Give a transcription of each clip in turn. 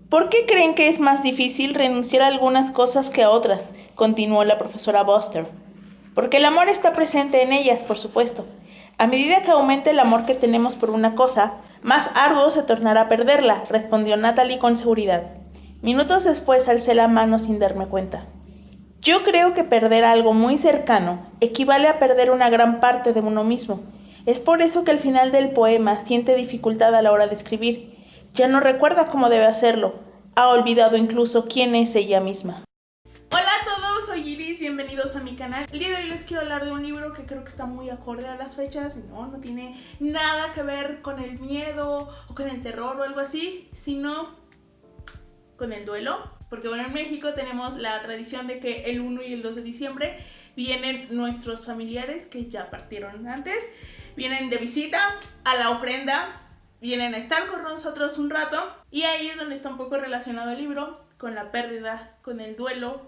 ¿Por qué creen que es más difícil renunciar a algunas cosas que a otras?, continuó la profesora Buster. Porque el amor está presente en ellas, por supuesto. A medida que aumente el amor que tenemos por una cosa, más arduo se tornará perderla, respondió Natalie con seguridad. Minutos después alcé la mano sin darme cuenta. Yo creo que perder algo muy cercano equivale a perder una gran parte de uno mismo. Es por eso que al final del poema siente dificultad a la hora de escribir. Ya no recuerda cómo debe hacerlo. Ha olvidado incluso quién es ella misma. Hola a todos, soy Iris, bienvenidos a mi canal. El día de hoy les quiero hablar de un libro que creo que está muy acorde a las fechas. No tiene nada que ver con el miedo o con el terror o algo así, sino con el duelo. Porque bueno, en México tenemos la tradición de que el 1 y el 2 de diciembre vienen nuestros familiares que ya partieron antes, vienen de visita a la ofrenda, vienen a estar con nosotros un rato, y ahí es donde está un poco relacionado el libro, con la pérdida, con el duelo,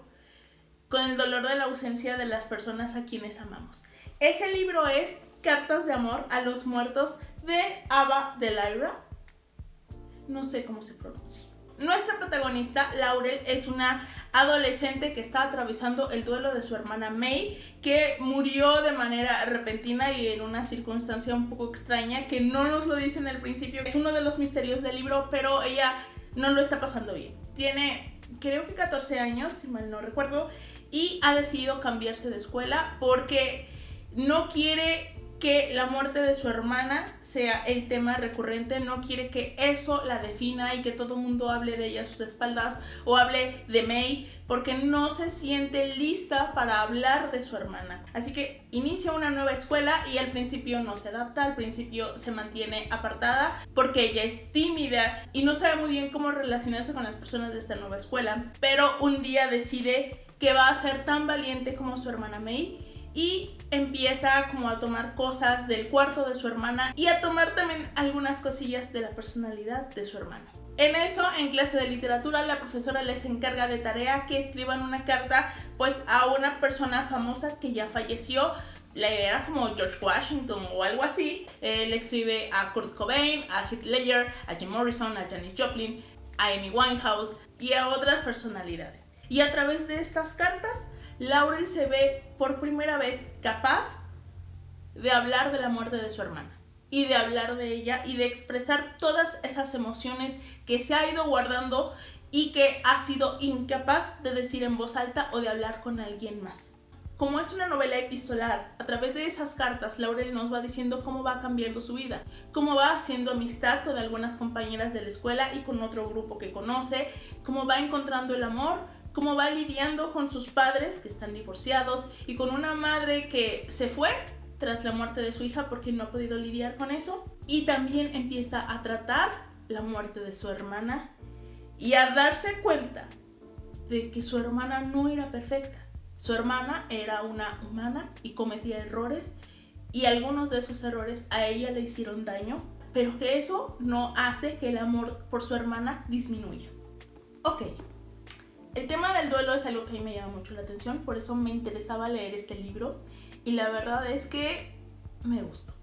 con el dolor de la ausencia de las personas a quienes amamos. Ese libro es Cartas de amor a los muertos de Ava de Lyra. No sé cómo se pronuncia. Nuestra protagonista, Laurel, es una adolescente que está atravesando el duelo de su hermana May, que murió de manera repentina y en una circunstancia un poco extraña que no nos lo dice en el principio. Es uno de los misterios del libro, pero ella no lo está pasando bien. Tiene, creo que 14 años, si mal no recuerdo, y ha decidido cambiarse de escuela porque no quiere que la muerte de su hermana sea el tema recurrente, no quiere que eso la defina y que todo el mundo hable de ella a sus espaldas o hable de May, porque no se siente lista para hablar de su hermana. Así que inicia una nueva escuela y al principio no se adapta, al principio se mantiene apartada porque ella es tímida y no sabe muy bien cómo relacionarse con las personas de esta nueva escuela, pero un día decide que va a ser tan valiente como su hermana May y empieza como a tomar cosas del cuarto de su hermana y a tomar también algunas cosillas de la personalidad de su hermana. En eso, en clase de literatura, la profesora les encarga de tarea que escriban una carta pues a una persona famosa que ya falleció. La idea era como George Washington o algo así. Le escribe a Kurt Cobain, a Heath Ledger, a Jim Morrison, a Janis Joplin, a Amy Winehouse y a otras personalidades. Y a través de estas cartas, Laurel se ve por primera vez capaz de hablar de la muerte de su hermana y de hablar de ella y de expresar todas esas emociones que se ha ido guardando y que ha sido incapaz de decir en voz alta o de hablar con alguien más. Como es una novela epistolar, a través de esas cartas Laurel nos va diciendo cómo va cambiando su vida, cómo va haciendo amistad con algunas compañeras de la escuela y con otro grupo que conoce, cómo va encontrando el amor, cómo va lidiando con sus padres que están divorciados y con una madre que se fue tras la muerte de su hija porque no ha podido lidiar con eso, y también empieza a tratar la muerte de su hermana y a darse cuenta de que su hermana no era perfecta. Su hermana era una humana y cometía errores, y algunos de esos errores a ella le hicieron daño, pero que eso no hace que el amor por su hermana disminuya. Ok. El tema del duelo es algo que a mí me llama mucho la atención, por eso me interesaba leer este libro y la verdad es que me gustó.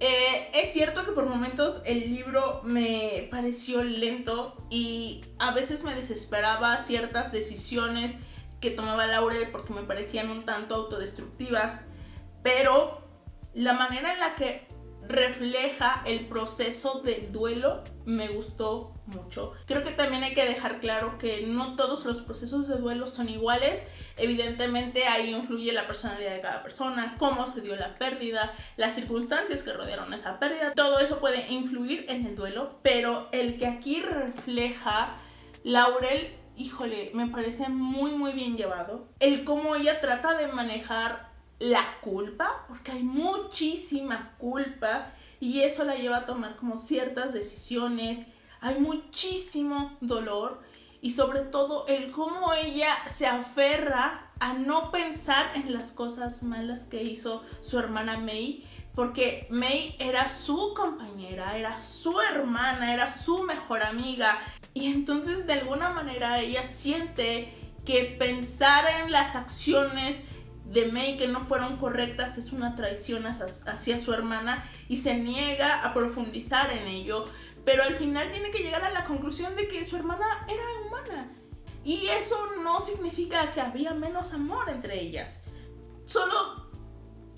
Es cierto que por momentos el libro me pareció lento y a veces me desesperaba ciertas decisiones que tomaba Laurel porque me parecían un tanto autodestructivas, pero la manera en la que refleja el proceso del duelo me gustó mucho. Creo que también hay que dejar claro que no todos los procesos de duelo son iguales. Evidentemente ahí influye la personalidad de cada persona, cómo se dio la pérdida, las circunstancias que rodearon esa pérdida. Todo eso puede influir en el duelo, pero el que aquí refleja Laurel, híjole, me parece muy bien llevado. El cómo ella trata de manejar la culpa, porque hay muchísima culpa y eso la lleva a tomar como ciertas decisiones. Hay muchísimo dolor y sobre todo el cómo ella se aferra a no pensar en las cosas malas que hizo su hermana May, porque May era su compañera, era su hermana, era su mejor amiga, y entonces de alguna manera ella siente que pensar en las acciones de May que no fueron correctas es una traición hacia su hermana y se niega a profundizar en ello, pero al final tiene que llegar a la conclusión de que su hermana era humana. Y eso no significa que había menos amor entre ellas, solo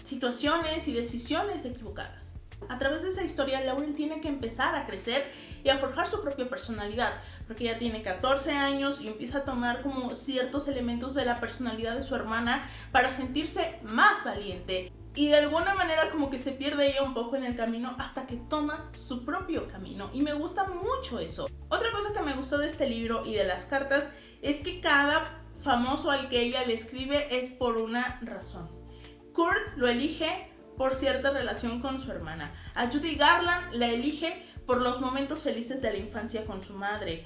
situaciones y decisiones equivocadas. A través de esta historia, Laurel tiene que empezar a crecer y a forjar su propia personalidad, porque ella tiene 14 años y empieza a tomar como ciertos elementos de la personalidad de su hermana para sentirse más valiente. Y de alguna manera como que se pierde ella un poco en el camino hasta que toma su propio camino. Y me gusta mucho eso. Otra cosa que me gustó de este libro y de las cartas es que cada famoso al que ella le escribe es por una razón. Kurt lo elige por cierta relación con su hermana. A Judy Garland la elige por los momentos felices de la infancia con su madre.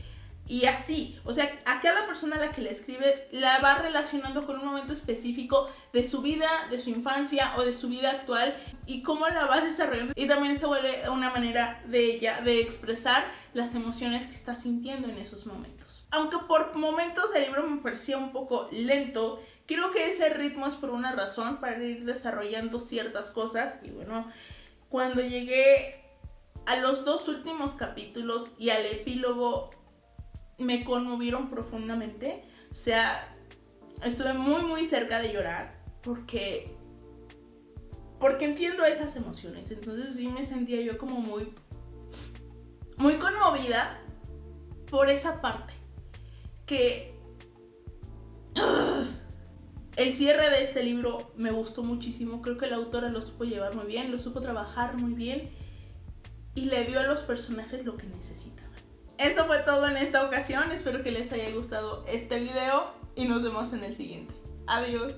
Y así, o sea, a cada persona a la que le escribe la va relacionando con un momento específico de su vida, de su infancia o de su vida actual y cómo la va desarrollando. Y también se vuelve una manera de ella de expresar las emociones que está sintiendo en esos momentos. Aunque por momentos el libro me parecía un poco lento, creo que ese ritmo es por una razón, para ir desarrollando ciertas cosas. Y bueno, cuando llegué a los 2 últimos capítulos y al epílogo, me conmovieron profundamente. O sea, estuve muy cerca de llorar porque entiendo esas emociones. Entonces sí me sentía yo como muy conmovida por esa parte. Que el cierre de este libro me gustó muchísimo. Creo que la autora lo supo llevar muy bien, lo supo trabajar muy bien y le dio a los personajes lo que necesitaban. Eso fue todo en esta ocasión. Espero que les haya gustado este video y nos vemos en el siguiente. Adiós.